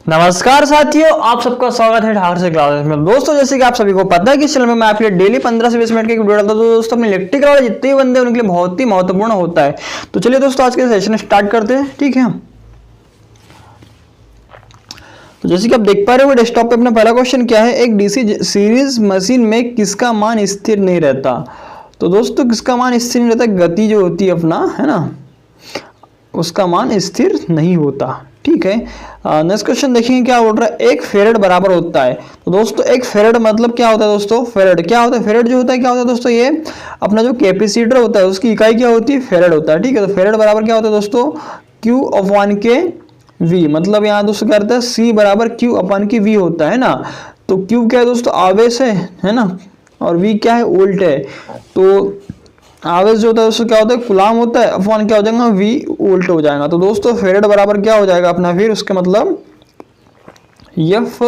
नमस्कार साथियों, आप सबका स्वागत है ठाकुर से क्लासेस में। दोस्तों, जैसे कि आप सभी को पता है कि इस चैनल में मैं आपके लिए डेली 15 से 20 मिनट की वीडियो डालता हूं। तो दोस्तों, अपने इलेक्ट्रिकल वाले जितने भी बंदे हैं उनके लिए बहुत ही महत्वपूर्ण होता है। तो चलिए दोस्तों, आज के सेशन स्टार्ट करते हैं। ठीक है, तो जैसे कि आप देख पा रहे हो डेस्कटॉप पे अपना पहला क्वेश्चन क्या है, एक डीसी सीरीज मशीन में किसका मान स्थिर नहीं रहता। तो दोस्तों, किसका मान स्थिर नहीं रहता, गति जो होती है अपना, है ना, उसका मान स्थिर नहीं होता। ठीक है, नेक्स्ट क्वेश्चन देखेंगे क्या बोल रहा है, एक फेरेड बराबर होता है। तो दोस्तों, एक फेरेड मतलब क्या होता है दोस्तों, फेरेड क्या होता है, फेरेड जो होता है क्या होता है दोस्तों, ये अपना जो कैपेसिटर होता है उसकी इकाई क्या होती है, फेरेड होता है। ठीक है, तो फेरेड बराबर क्या होता है दोस्तों, Q अपॉन के V। मतलब यहाँ दोस्तों क्या रहता है, C बराबर Q अपॉन की V होता है ना। तो Q क्या है दोस्तों, आवेश है ना, और V क्या है, वोल्ट है। तो आवेश जो होता है उसको क्या होता है, कूलाम होता है, अपॉन क्या हो जाएगा, V वोल्ट हो जाएगा। तो दोस्तों, फेरेड बराबर क्या हो जाएगा अपना, फिर उसके मतलब F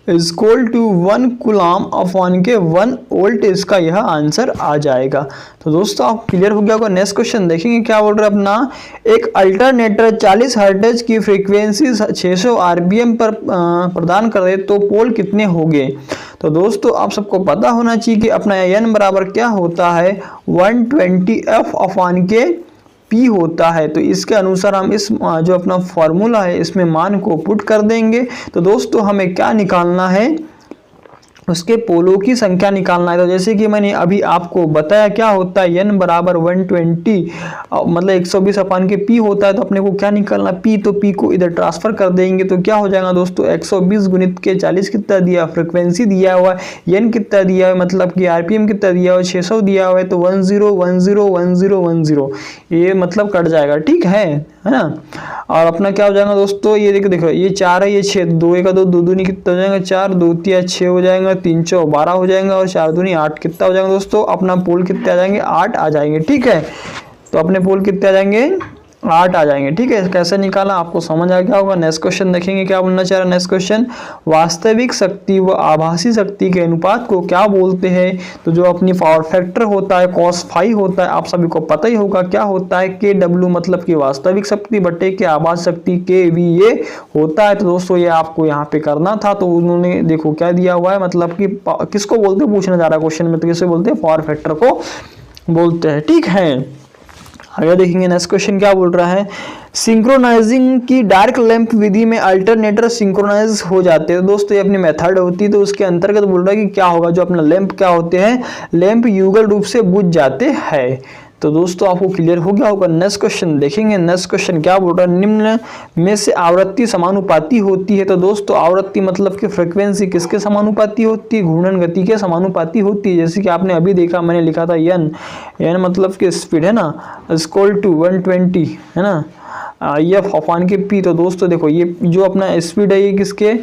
is equal to 1 coulomb upon के 1 वोल्ट, इसका यह आंसर आ जाएगा। तो दोस्तों, आप क्लियर हो गया होगा। नेक्स्ट क्वेश्चन देखेंगे क्या बोल रहा है अपना, एक अल्टरनेटर 40 हर्ट्ज की फ्रीक्वेंसी 600 आरपीएम पर प्रदान करे तो पोल कितने होंगे। तो दोस्तों, आप सबको पता होना चाहिए कि अपना n बराबर क्या होता है, 120F अपॉन के P होता है। तो इसके अनुसार हम इस जो अपना फॉर्मूला है इसमें मान को पुट कर देंगे। तो दोस्तों, हमें क्या निकालना है, उसके पोलों की संख्या निकालना है। तो जैसे कि मैंने अभी आपको बताया क्या होता है, n बराबर 120 मतलब 120 अपान के P होता है। तो अपने को क्या निकालना, P, तो P को इधर ट्रांसफर कर देंगे तो क्या हो जाएगा दोस्तों, 120 गुणित के 40 कितना दिया, फ्रिक्वेंसी दिया हुआ है, n कितना दिया है, मतलब कि आरपीएम कितना दिया हुआ है, 600 दिया हुआ है। तो 10101010 ये मतलब कट जाएगा। ठीक है ना। और अपना क्या हो जाएगा दोस्तों, ये देखो ये 4 है, ये 6, 2 का 2, 2 दूनी कितना हो जाएगा, 4, 2 तिया 6 हो जाएगा, 3 चौ 12 हो जाएगा, और 4 दूनी 8 कितना हो जाएगा दोस्तों, अपना पोल कितने आ जाएंगे, 8 आ जाएंगे। ठीक है, तो अपने पोल कितने आ जाएंगे, 8 आ जाएंगे। ठीक है, कैसे निकाला आपको समझ आ गया होगा। नेक्स्ट क्वेश्चन देखेंगे क्या बोलना चाह रहा है। नेक्स्ट क्वेश्चन, वास्तविक शक्ति व आभासी शक्ति के अनुपात को क्या बोलते हैं। तो जो अपनी पावर फैक्टर होता है cos फाई होता है, आप सभी को पता ही होगा क्या होता है, KW मतलब कि वास्तविक शक्ति बटे के आभासी शक्ति KVA होता है। तो दोस्तों, ये आपको यहाँ पे करना था। तो उन्होंने देखो क्या दिया हुआ है, मतलब कि किसको बोलते हैं पूछना जा रहा है क्वेश्चन में, तो किसे बोलते हैं, पावर फैक्टर को बोलते हैं। ठीक है, आगे देखेंगे। नेक्स्ट क्वेश्चन क्या बोल रहा है, सिंक्रोनाइजिंग की डार्क लैंप विधि में अल्टरनेटर सिंक्रोनाइज हो जाते हैं। दोस्तों, ये अपनी मेथड होती है। तो उसके अंतर्गत बोल रहा है कि क्या होगा, जो अपना लैंप क्या होते हैं, लैंप युगल रूप से बुझ जाते हैं। तो दोस्तों, आपको क्लियर हो गया होगा। नेक्स्ट क्वेश्चन देखेंगे। नेक्स्ट क्वेश्चन क्या बोल रहा है, निम्न में से आवृत्ति समानुपाती होती है। तो दोस्तों, आवृत्ति मतलब कि फ्रीक्वेंसी किसके समानुपाती होती है, घूर्णन गति के समानुपाती होती है। जैसे कि आपने अभी देखा, मैंने लिखा था n मतलब कि स्पीड है ना, इक्वल टू 120 है ना, F अपॉन के P। तो दोस्तों देखो, ये जो अपना स्पीड है, ये किसके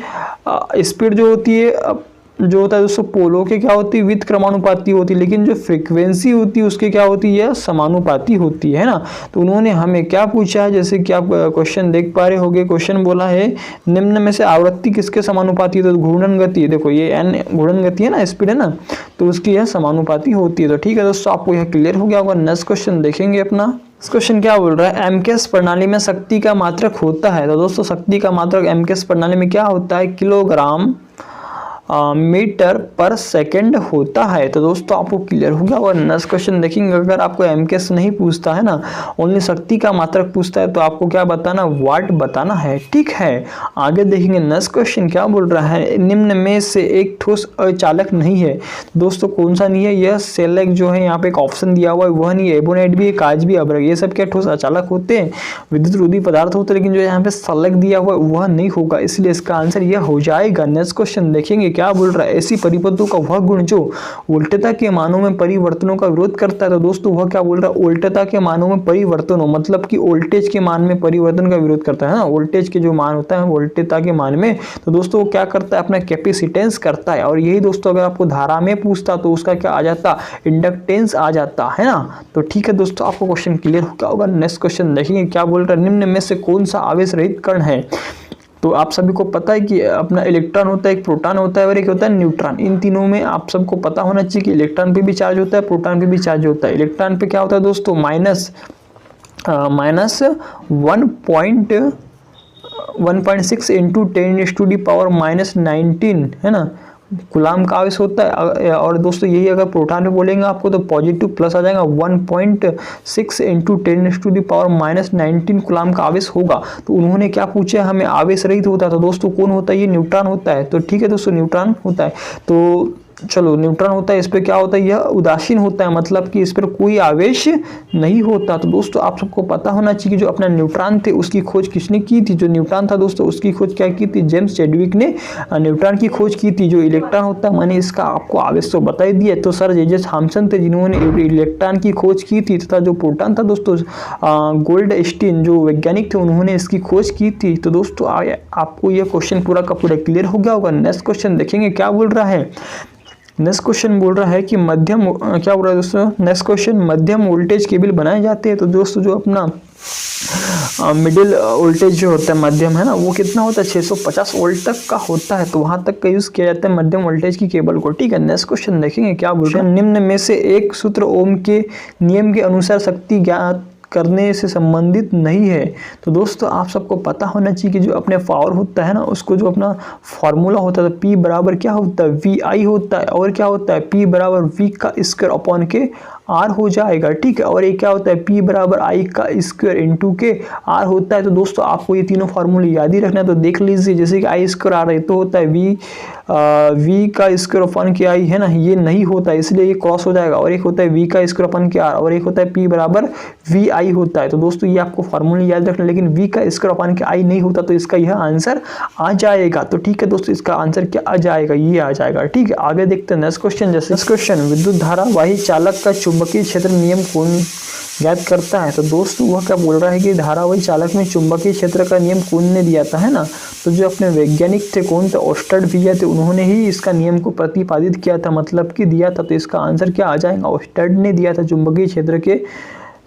स्पीड जो होती है, जो होता है दोस्तों पोलों के क्या होती है, विद क्रमानुपाती होती है, लेकिन जो फ्रीक्वेंसी होती है उसके क्या होती है, समानुपाती होती है ना। तो उन्होंने हमें क्या पूछा है, जैसे कि आप क्वेश्चन देख पा रहे होगे, क्वेश्चन बोला है निम्न में से आवृत्ति किसके समानुपाती है। तो घूर्णन गति, देखो ये n घूर्णन गति है ना, स्पीड है ना, तो उसकी यह समानुपाती होती है। तो ठीक है दोस्तों, आपको यह क्लियर हो गया होगा। नेक्स्ट क्वेश्चन देखेंगे अपना। इस क्वेश्चन क्या बोल रहा है, एमकेएस प्रणाली में शक्ति का मात्रक होता है। तो दोस्तों, शक्ति का मात्रक एमकेएस प्रणाली में क्या होता है, किलोग्राम मीटर पर सेकंड होता है। तो दोस्तों, आपको क्लियर हो गया। और नेक्स्ट क्वेश्चन देखेंगे, अगर आपको एमकेएस नहीं पूछता है ना, ओनली शक्ति का मात्रक पूछता है, तो आपको क्या बताना, वाट बताना है। ठीक है, आगे देखेंगे। नेक्स्ट क्वेश्चन क्या बोल रहा है, निम्न में से एक ठोस अचालक नहीं है। दोस्तों, कौन सा नहीं है, यह सेलेक्ट जो है यहाँ पे एक ऑप्शन दिया हुआ है, वह नहीं है। एबोनेट भी है, काज भी, अब्रक, ये सब क्या ठोस अचालक होते हैं, विद्युत रोधी पदार्थ होते हैं, लेकिन जो यहाँ पे सेलेक्ट दिया हुआ है वह नहीं होगा, इसलिए इसका आंसर यह हो जाएगा। नेक्स्ट क्वेश्चन देखेंगे क्या बोल रहा है, ऐसी परिपथों का वह गुण जो उल्टता के मानों में परिवर्तनों का विरोध करता है। तो दोस्तों, वह क्या बोल रहा है, उल्टता के मानों में परिवर्तनों मतलब कि वोल्टेज के मान में परिवर्तन का विरोध करता है ना। वोल्टेज के जो मान होता है उल्टता के मान में, तो दोस्तों वो क्या करता है, अपना कैपेसिटेंस करता है। और यही दोस्तों, अगर आपको धारा में पूछता तो उसका क्या आ जाता, इंडक्टेंस आ जाता है ना। तो ठीक है दोस्तों, आपको क्वेश्चन क्लियर हो गया होगा। नेक्स्ट क्वेश्चन देखेंगे क्या बोल रहा है, निम्न में से कौन सा आवेश रहित कण है। तो आप सभी को पता है कि अपना इलेक्ट्रॉन होता है, एक प्रोटॉन होता है और एक होता है न्यूट्रॉन। इन तीनों में आप सबको पता होना चाहिए कि इलेक्ट्रॉन पे भी चार्ज होता है, प्रोटॉन पे भी चार्ज होता है। इलेक्ट्रॉन पे क्या होता है दोस्तों, माइनस 1.6 इंटू 10⁻⁻19 है ना कूलाम का आवेश होता है। और दोस्तों यही अगर प्रोटॉन में बोलेंगे आपको तो पॉजिटिव प्लस आ जाएगा 1.6 इंटू 10⁻⁻19 कूलाम का आवेश होगा। तो उन्होंने क्या पूछा हमें आवेश रहित होता है, तो दोस्तों कौन होता है, ये न्यूट्रॉन होता है। तो ठीक है दोस्तों न्यूट्रॉन होता है। तो चलो न्यूट्रॉन होता है, इस पर क्या होता है, यह उदासीन होता है, मतलब कि इस पर कोई आवेश नहीं होता। तो दोस्तों आप सबको पता होना चाहिए कि जो अपना न्यूट्रॉन थे उसकी खोज किसने की थी। जो न्यूट्रॉन था दोस्तों उसकी खोज क्या की थी, जेम्स चैडविक ने न्यूट्रॉन की खोज की थी। जो इलेक्ट्रॉन होता है मैंने इसका आपको आवेश तो बता ही दिया। तो सर जे थॉमसन थे जिन्होंने इलेक्ट्रॉन की खोज की थी, तथा जो प्रोटॉन था दोस्तों गोल्डस्टीन जो वैज्ञानिक थे उन्होंने इसकी खोज की थी। तो दोस्तों आपको यह क्वेश्चन पूरा का पूरा क्लियर हो गया होगा। नेक्स्ट क्वेश्चन देखेंगे क्या बोल रहा है। नेक्स्ट क्वेश्चन बोल रहा है कि मध्यम क्या बोल रहा है दोस्तों, नेक्स्ट क्वेश्चन मध्यम वोल्टेज केबल बनाए जाते हैं। तो दोस्तों जो अपना मिडिल वोल्टेज जो होता है मध्यम है ना वो कितना होता है 650 वोल्ट तक का होता है। तो वहां तक का यूज किया जाता है मध्यम वोल्टेज की केबल को। ठीक है नेक्स्ट क्वेश्चन देखेंगे क्या बोल रहे हैं। निम्न में से एक सूत्र ओम के नियम के अनुसार शक्ति ज्ञात करने से संबंधित नहीं है। तो दोस्तों आप सबको पता होना चाहिए कि जो अपने पावर होता है ना उसको जो अपना फॉर्मूला होता है तो P बराबर क्या होता है वी आई होता है, और क्या होता है P बराबर V का स्क्वायर अपॉन के R हो जाएगा। ठीक है और ये क्या होता है P बराबर I का स्क्वायर इंटू के R होता है। तो दोस्तों आपको ये तीनों फार्मूले याद ही रखना है। तो देख लीजिए जैसे कि I स्क्वायर आ रहा है तो होता है V का स्क्वायर अपॉन के I है ना, ये नहीं होता है इसलिए ये क्रॉस हो जाएगा। और एक होता है V का स्क्वायर अपॉन के R और एक होता है P बराबर वी आई होता है। तो दोस्तों ये आपको फार्मूले याद रखना, लेकिन V का स्क्वायर अपॉन के I नहीं होता तो इसका यह आंसर आ जाएगा। तो ठीक है दोस्तों इसका आंसर क्या आ जाएगा, ये आ जाएगा। ठीक है आगे देखते हैं नेक्स्ट क्वेश्चन। जैसे नेक्स्ट क्वेश्चन विद्युत धारावाही चालक का चुंबकीय क्षेत्र नियम कौन ज्ञात करता है। तो दोस्तों वह क्या बोल रहा है कि धारावाही चालक में चुंबकीय क्षेत्र का नियम कौन ने दिया था, है ना। तो जो अपने वैज्ञानिक थे कौन थे, ओस्टर्ड भैया थे, उन्होंने ही इसका नियम को प्रतिपादित किया था, मतलब कि दिया था। तो इसका आंसर क्या आ जाएगा, ओस्टर्ड ने दिया था चुंबकीय क्षेत्र के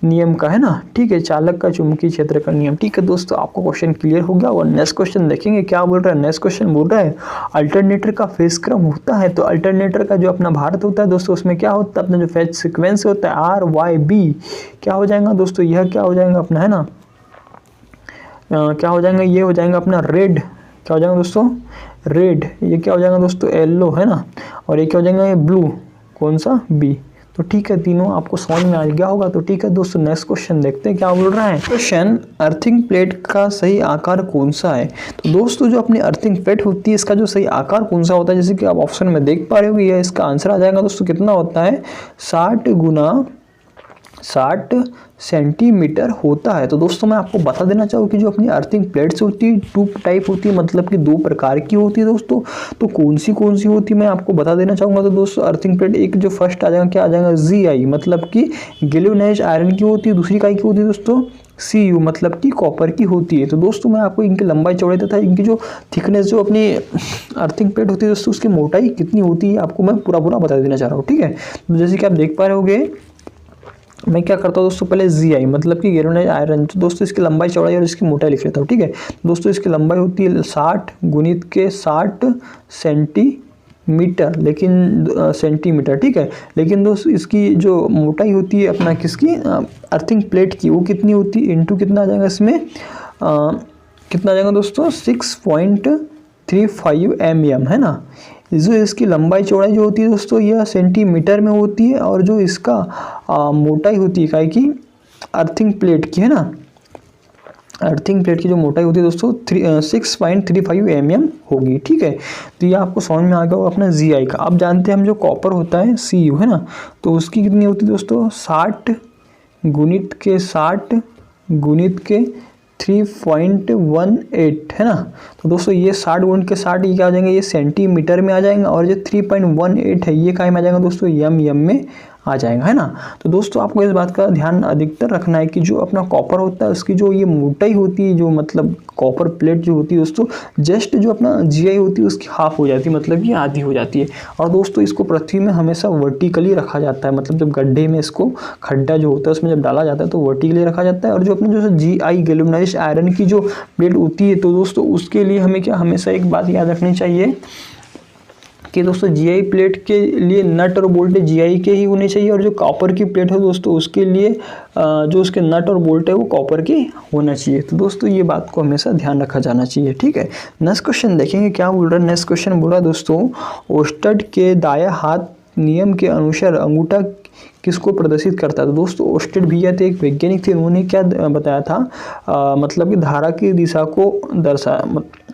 नियम का, है ना। ठीक है चालक का चुंबकीय क्षेत्र का नियम। ठीक है दोस्तों आपको क्वेश्चन क्लियर हो गया। और नेक्स्ट क्वेश्चन देखेंगे क्या बोल रहा है। नेक्स्ट क्वेश्चन बोल रहा है अल्टरनेटर का फेज क्रम होता है। तो अल्टरनेटर का जो अपना भारत होता है दोस्तों उसमें क्या होता है अपना जो फेज सीक्वेंस होता है RYB क्या हो जाएगा दोस्तों, यह क्या हो जाएगा अपना, है ना क्या हो जाएगा, ये हो जाएगा अपना रेड, क्या हो जाएगा दोस्तों रेड, ये क्या हो जाएगा दोस्तों येलो, है ना, और ये क्या हो जाएगा ये ब्लू, कौन सा बी। तो ठीक है तीनों आपको समझ में आ गया होगा। तो ठीक है दोस्तों नेक्स्ट क्वेश्चन देखते हैं क्या बोल रहा है। क्वेश्चन अर्थिंग प्लेट का सही आकार कौन सा है। तो दोस्तों जो अपनी अर्थिंग प्लेट होती है इसका जो सही आकार कौन सा होता है, जैसे कि आप ऑप्शन में देख पा रहे हो यह इसका आंसर आ जाएगा दोस्तों कितना होता है 60 × 60 सेंटीमीटर होता है। तो दोस्तों मैं आपको बता देना चाहूँ कि जो अपनी अर्थिंग प्लेट्स होती है टू टाइप होती है, मतलब कि दो प्रकार की होती है दोस्तों। तो कौन सी होती है मैं आपको बता देना चाहूँगा। तो दोस्तों अर्थिंग प्लेट एक जो फर्स्ट आ जाएगा क्या आ जाएगा GI मतलब कि गैल्वेनाइज्ड आयरन की होती है, दूसरी काय की होती है दोस्तों CU मतलब कि कॉपर की होती है। तो दोस्तों मैं आपको इनकी लंबाई चौड़ाई तथा इनकी जो थिकनेस जो अपनी अर्थिंग प्लेट होती है दोस्तों उसकी मोटाई कितनी होती है आपको मैं पूरा बता देना चाह रहा हूँ। ठीक है तो जैसे कि आप देख पा रहे होगे मैं क्या करता हूँ दोस्तों पहले GI मतलब कि गैल्वेनाइज्ड आयरन। तो दोस्तों इसकी लंबाई चौड़ाई और इसकी मोटाई लिख लेता हूँ। ठीक है दोस्तों इसकी लंबाई होती है 60 × 60 सेंटीमीटर, लेकिन सेंटीमीटर। ठीक है लेकिन दोस्तों इसकी जो मोटाई होती है अपना किसकी अर्थिंग प्लेट की वो कितनी होती है इंटू कितना आ जाएगा इसमें कितना आ जाएगा दोस्तों 6.35 mm, है ना। जो इसकी लंबाई चौड़ाई जो होती है दोस्तों यह सेंटीमीटर में होती है, और जो इसका मोटाई होती है काय की अर्थिंग प्लेट की, है ना, अर्थिंग प्लेट की जो मोटाई होती है दोस्तों 6.35 mm होगी। ठीक है तो ये आपको समझ में आ गया होगा अपना GI का। अब जानते हैं हम जो कॉपर होता है CU, है ना, तो उसकी कितनी होती है दोस्तों 60 × 60 × 3.18, है ना। तो दोस्तों ये 60 × 60 ये क्या आ जाएंगे ये सेंटीमीटर में आ जाएंगे, और जो 3.18 है ये काय में आ जाएगा दोस्तों MM में आ जाएगा, है ना। तो दोस्तों आपको इस बात का ध्यान अधिकतर रखना है कि जो अपना कॉपर होता है उसकी जो ये मोटाई होती है जो मतलब कॉपर प्लेट जो होती है दोस्तों जस्ट जो अपना GI होती है उसकी हाफ हो जाती है, मतलब ये आधी हो जाती है। और दोस्तों इसको पृथ्वी में हमेशा वर्टिकली रखा जाता है, मतलब जब गड्ढे में इसको खड्डा जो होता है उसमें जब डाला जाता है तो वर्टिकली रखा जाता है। और जो अपने जो GI गैल्वेनाइज्ड आयरन की जो प्लेट होती है तो दोस्तों उसके लिए हमें क्या हमेशा एक बात याद रखनी चाहिए कि दोस्तों जीआई प्लेट के लिए नट और बोल्ट जीआई के ही होने चाहिए, और जो कॉपर की प्लेट है दोस्तों उसके लिए जो उसके नट और बोल्ट है वो कॉपर की होना चाहिए। तो दोस्तों ये बात को हमेशा ध्यान रखा जाना चाहिए, ठीक है। नेक्स्ट क्वेश्चन देखेंगे क्या बोल रहा है। नेक्स्ट क्वेश्चन बोला दोस्तों, ओस्टेड के दाया हाथ नियम के अनुसार अंगूठा किसको प्रदर्शित करता है। तो दोस्तों ओस्टेड भैया थे, एक वैज्ञानिक थे, उन्होंने क्या बताया था, मतलब कि धारा की दिशा को दर्शाया,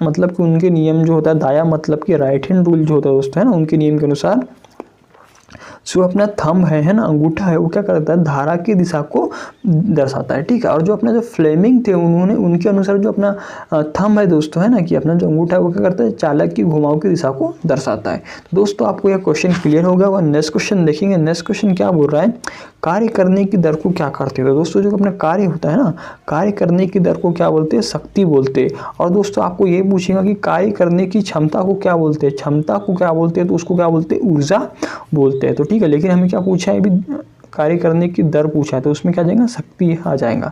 मतलब कि उनके नियम जो होता है दाया मतलब कि राइट हैंड रूल जो होता है दोस्तों, है ना, उनके नियम के अनुसार जो अपना थंब है ना, अंगूठा है, वो क्या करता है धारा की दिशा को दर्शाता है, ठीक है। और जो अपना जो फ्लेमिंग थे उन्होंने उनके अनुसार जो अपना थंब है दोस्तों, है ना, कि अपना जो अंगूठा है वो क्या करता है चालक की घुमाव की दिशा को दर्शाता है। तो दोस्तों आपको यह क्वेश्चन क्लियर हो गया होगा। नेक्स्ट क्वेश्चन देखेंगे। नेक्स्ट क्वेश्चन क्या बोल रहा है, कार्य करने की दर को क्या करते हैं। तो दोस्तों जो अपना कार्य होता है ना, कार्य करने की दर को क्या बोलते हैं, शक्ति बोलते हैं। और दोस्तों आपको ये पूछेगा कि कार्य करने की क्षमता को क्या बोलते हैं, क्षमता को क्या बोलते हैं, तो उसको क्या बोलते हैं, ऊर्जा बोलते हैं। तो ठीक है, लेकिन हमें क्या पूछा है अभी, कार्य करने की दर पूछा है, तो उसमें क्या जाएगा, शक्ति आ जाएगा।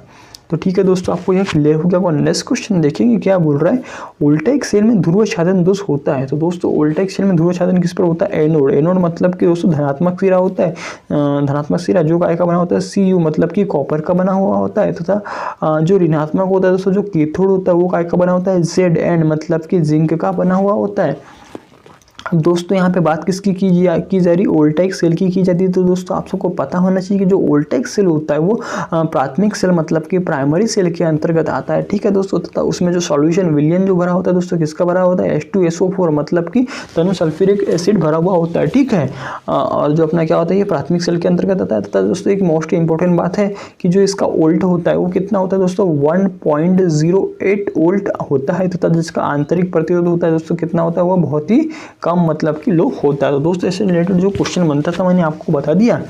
तो ठीक है दोस्तों आपको यह क्लियर हो गया। नेक्स्ट क्वेश्चन देखेंगे क्या बोल रहा है, उल्टा सेल में ध्रुव छादन दोष होता है। तो दोस्तों उल्टा सेल में ध्रुव छादन किस पर होता है, एनोड। एनोड मतलब कि दोस्तों धनात्मक सिरा होता है, धनात्मक सिरा जो काय का बना होता है, Cu मतलब कि कॉपर का बना हुआ होता है, तथा जो ऋणात्मक होता है दोस्तों, जो कैथोड होता है वो काय का बना होता है, Zn मतलब कि जिंक का बना हुआ होता है। दोस्तों यहाँ पे बात किसकी की जा रही, वोल्टाइक सेल की जाती है। तो दोस्तों आप सबको पता होना चाहिए कि जो वोल्टाइक सेल होता है वो प्राथमिक सेल मतलब कि प्राइमरी सेल के अंतर्गत आता है, ठीक है दोस्तों। तथा उसमें जो सॉल्यूशन विलयन जो भरा होता है दोस्तों, किसका भरा होता है, H2SO4 मतलब कि तनु सल्फ्यूरिक एसिड भरा हुआ होता है, ठीक है। और जो अपना क्या होता है ये प्राथमिक सेल के अंतर्गत आता है। तथा दोस्तों एक मोस्ट इंपॉर्टेंट बात है कि जो इसका वोल्ट होता है वो कितना होता है दोस्तों, 1.08 वोल्ट होता है। तथा जिसका आंतरिक प्रतिरोध होता है दोस्तों कितना होता है, वो बहुत ही कम मतलब कि लो होता है। तो दोस्तों इससे रिलेटेड जो क्वेश्चन बनता था मैंने आपको बता दिया।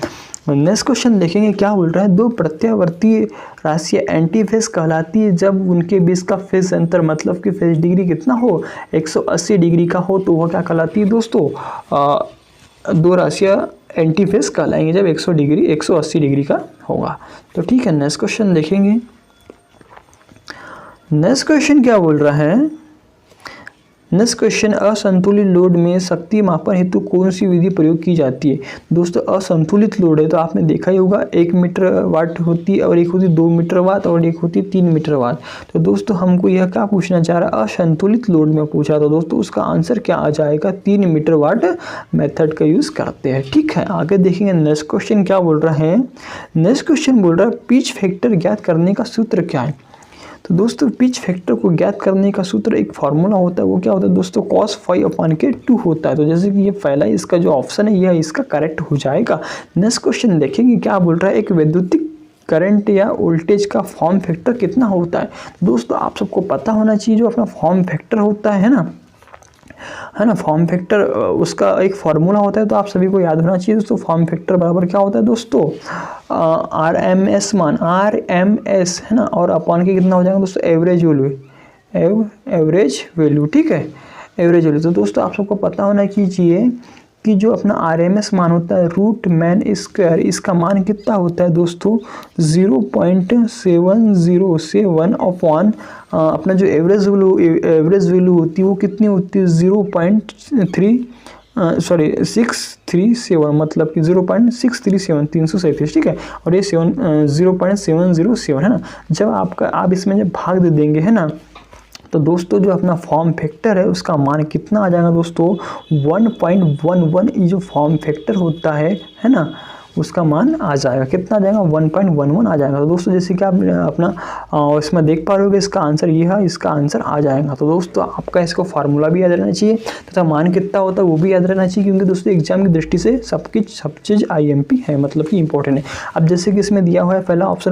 नेक्स्ट क्वेश्चन देखेंगे क्या बोल रहा है, दो प्रत्यावर्ती राशियां एंटीफेज कहलाती है जब उनके बीच का फेज अंतर मतलब कि फेज डिग्री कितना हो, 180 डिग्री का हो, तो वह क्या कहलाती है दोस्तों, दो राशियां एंटीफेज कहलाएंगे जब 180 डिग्री का होगा। तो ठीक है, नेक्स्ट क्वेश्चन देखेंगे। नेक्स्ट क्वेश्चन क्या बोल रहा है, नेक्स्ट क्वेश्चन, असंतुलित लोड में शक्ति मापन हेतु कौन सी विधि प्रयोग की जाती है। दोस्तों असंतुलित लोड है तो आपने देखा ही होगा 1 मीटर वाट होती है, और एक होती 2 मीटर वाट, और एक होती 3 मीटर वाट। तो दोस्तों हमको यह क्या पूछना चाह रहा है, असंतुलित लोड में पूछा, तो दोस्तों उसका आंसर क्या आ जाएगा, 3 मीटर वाट मेथड का यूज़ करते हैं, ठीक है। आगे देखेंगे नेक्स्ट क्वेश्चन क्या बोल रहा है। नेक्स्ट क्वेश्चन बोल रहा है पिच फैक्टर ज्ञात करने का सूत्र क्या है। तो दोस्तों पिच फैक्टर को ज्ञात करने का सूत्र एक फार्मूला होता है, वो क्या होता है दोस्तों, cos 5/2 होता है। तो जैसे कि ये पहला इसका जो ऑप्शन है यह इसका करेक्ट हो जाएगा। नेक्स्ट क्वेश्चन देखेंगे क्या बोल रहा है, एक वैद्युतिक करंट या वोल्टेज का फॉर्म फैक्टर कितना होता है। दोस्तों आप सबको पता होना चाहिए जो अपना फॉर्म फैक्टर होता है ना, फॉर्म फैक्टर उसका एक फार्मूला होता है, तो आप सभी को याद होना चाहिए दोस्तों। फॉर्म फैक्टर बराबर क्या होता है दोस्तों, RMS मान, RMS है ना, और अपॉन के कितना हो जाएगा दोस्तों, एवरेज वैल्यू, ठीक है, एवरेज वैल्यू। तो दोस्तों आप सबको पता होना चाहिए कि जो अपना RMS मान होता है रूट मैन स्क्वायर, इसका मान कितना होता है दोस्तों, 0.707 अपॉन अपना जो एवरेज वैल्यू होती है वो कितनी होती है, 637 मतलब कि 0.637 337, ठीक है। और ये 0.707 है ना। जब आप इसमें जब भाग दे देंगे है ना, तो दोस्तों जो अपना फॉर्म फैक्टर है उसका मान कितना आ जाएगा दोस्तों, 1.11। ये जो फॉर्म फैक्टर होता है ना, उसका मान आ जाएगा, कितना आ जाएगा, 1.11 आ जाएगा। तो दोस्तों जैसे कि आप अपना इसमें देख पा रहे हो इसका आंसर ये है, इसका आंसर आ जाएगा। तो दोस्तों आपका इसको फार्मूला भी याद रहना चाहिए तथा मान कितना होता है वो भी याद रहना चाहिए, क्योंकि दोस्तों एग्जाम की दृष्टि से सब चीज़ IMP है, मतलब कि इंपॉर्टेंट है। अब जैसे कि इसमें दिया हुआ है पहला ऑप्शन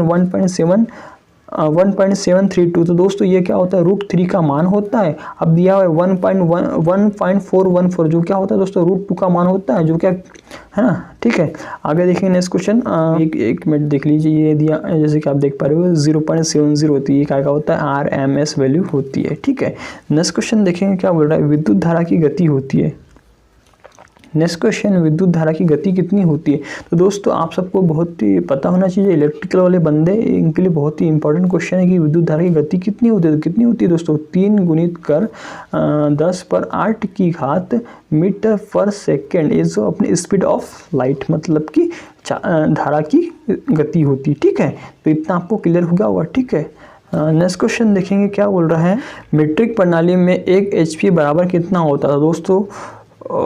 1.732, तो दोस्तों ये क्या होता है, √3 का मान होता है। अब दिया हुआ है 1.414 जो क्या होता है दोस्तों, √2 का मान होता है, जो क्या है ना, ठीक है। आगे देखेंगे नेक्स्ट क्वेश्चन, एक मिनट देख लीजिए, ये दिया जैसे कि आप देख पा रहे हो 0.70 होती है, ये क्या होता है, RMS वैल्यू होती है, ठीक है। नेक्स्ट क्वेश्चन देखेंगे क्या बोल रहा है, विद्युत धारा की गति होती है। नेक्स्ट क्वेश्चन, विद्युत धारा की गति कितनी होती है? तो दोस्तों आप सबको बहुत ही पता होना चाहिए, इलेक्ट्रिकल वाले बंदे इनके लिए बहुत ही इंपॉर्टेंट क्वेश्चन है कि विद्युत धारा की गति कितनी होती है। तो कितनी होती है दोस्तों? 3 गुणित कर 10⁸ की घात मीटर पर सेकेंड, ये जो अपनी स्पीड ऑफ लाइट मतलब कि धारा की गति होती है। ठीक है, तो इतना आपको क्लियर हो गया होगा। ठीक है, नेक्स्ट क्वेश्चन देखेंगे क्या बोल रहा है। मीट्रिक प्रणाली में 1 HP बराबर कितना होता है? दोस्तों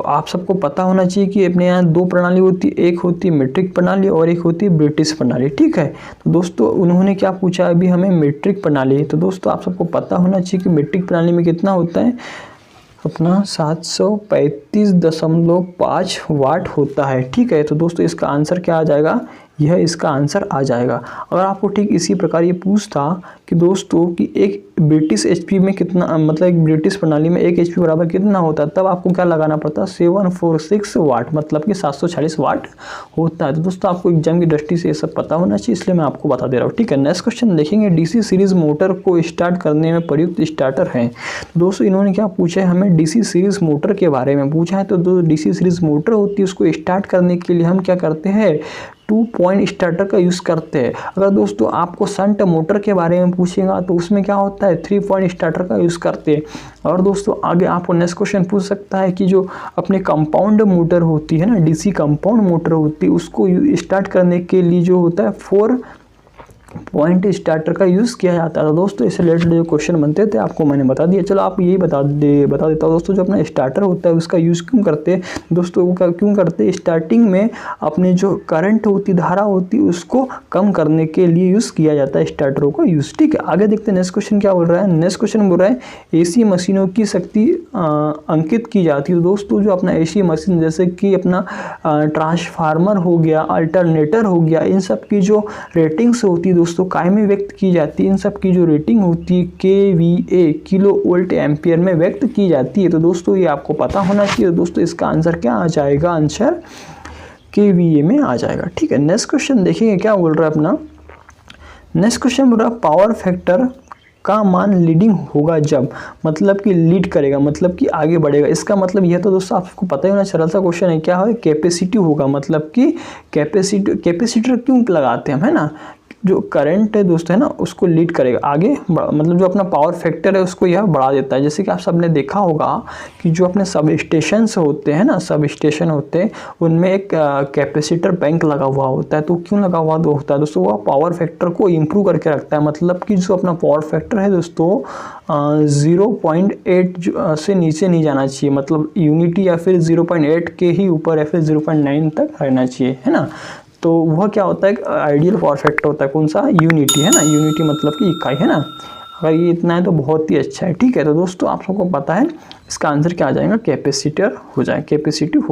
आप सबको पता होना चाहिए कि अपने यहाँ 2 प्रणाली होती है, एक होती है मीट्रिक प्रणाली और एक होती है ब्रिटिश प्रणाली। ठीक है, तो दोस्तों उन्होंने क्या पूछा अभी हमें, मीट्रिक प्रणाली। तो दोस्तों आप सबको पता होना चाहिए कि मीट्रिक प्रणाली में कितना होता है अपना 735.5 वाट होता है। ठीक है, तो दोस्तों इसका आंसर क्या आ जाएगा? यह इसका आंसर आ जाएगा। अगर आपको ठीक इसी प्रकार ये पूछता कि दोस्तों कि एक ब्रिटिश HP में कितना, मतलब एक ब्रिटिश प्रणाली में 1 HP बराबर कितना होता है, तब आपको क्या लगाना पड़ता? 746 वाट, मतलब कि 740 वाट होता है। तो दोस्तों आपको एग्जाम की दृष्टि से ये सब पता होना चाहिए, इसलिए मैं आपको बता दे रहा हूँ। ठीक है, नेक्स्ट क्वेश्चन देखेंगे, DC सीरीज मोटर को स्टार्ट करने में प्रयुक्त स्टार्टर हैं। तो दोस्तों इन्होंने क्या पूछा है हमें, DC सीरीज मोटर के बारे में पूछा है। तो जो DC सीरीज मोटर होती है उसको स्टार्ट करने के लिए हम क्या करते हैं? 2 पॉइंट स्टार्टर का यूज़ करते हैं। अगर दोस्तों आपको शंट मोटर के बारे में पूछेगा तो उसमें क्या होता है? 3 पॉइंट स्टार्टर का यूज़ करते हैं। और दोस्तों आगे आपको नेक्स्ट क्वेश्चन पूछ सकता है कि जो अपने कंपाउंड मोटर होती है ना, DC कंपाउंड मोटर होती है, उसको स्टार्ट करने के लिए जो होता है 4 पॉइंट स्टार्टर का यूज़ किया जाता है। दोस्तों इससे रिलेटेड जो क्वेश्चन बनते थे आपको मैंने बता दिया। चलो आप यही बता देता हूँ दोस्तों, जो अपना स्टार्टर होता है उसका यूज़ क्यों करते हैं दोस्तों? वो क्यों करते हैं? स्टार्टिंग में अपने जो करंट होती, धारा होती, उसको कम करने के लिए यूज़ किया जाता है स्टार्टरों का यूज़। ठीक है, आगे देखते हैं नेक्स्ट क्वेश्चन क्या बोल रहा है। नेक्स्ट क्वेश्चन बोल रहा है AC मशीनों की शक्ति अंकित की जाती है। तो दोस्तों जो अपना AC मशीन जैसे कि अपना ट्रांसफार्मर हो गया, अल्टरनेटर हो गया, इन सब की जो रेटिंग्स होती है दोस्तों काय में व्यक्त की जाती है? इन सब की जो रेटिंग होती है kVA, किलो वोल्ट एम्पियर में व्यक्त की जाती है। तो दोस्तों ये आपको पता होना चाहिए। तो दोस्तों इसका आंसर क्या आ जाएगा? आंसर kVA में आ जाएगा। ठीक है, नेक्स्ट क्वेश्चन देखेंगे क्या बोल रहा है अपना। नेक्स्ट क्वेश्चन बोल रहा है पावर फैक्टर का मान लीडिंग होगा जब, मतलब कि लीड करेगा, मतलब कि आगे बढ़ेगा। इसका मतलब यह तो दोस्तों आपको पता ही होना, सरल सा क्वेश्चन है। क्या है? कैपेसिटिव होगा, मतलब कि कैपेसिटर क्यों लगाते हैं हम, है ना? जो करंट है दोस्तों है ना, उसको लीड करेगा आगे, मतलब जो अपना पावर फैक्टर है उसको यह बढ़ा देता है। जैसे कि आप सबने देखा होगा कि जो अपने सब स्टेशन होते हैं ना, सब स्टेशन होते हैं उनमें एक कैपेसिटर बैंक लगा हुआ होता है। तो क्यों लगा हुआ होता है दोस्तों? वह पावर फैक्टर को इम्प्रूव करके रखता है। मतलब कि जो अपना पावर फैक्टर है दोस्तों 0.8 से नीचे नहीं जाना चाहिए, मतलब यूनिटी या फिर 0.8 के ही ऊपर या फिर 0.9 तक रहना चाहिए, है ना? तो वह क्या होता है? आइडियल पावर फैक्टर होता है। कौन सा? यूनिटी, है ना? यूनिटी मतलब कि इकाई, है ना? अगर ये इतना है तो बहुत ही अच्छा है। ठीक है, तो दोस्तों आप सबको पता है इसका आंसर क्या आ जाएगा? कैपेसिटर हो जाए, कैपेसिटिव हो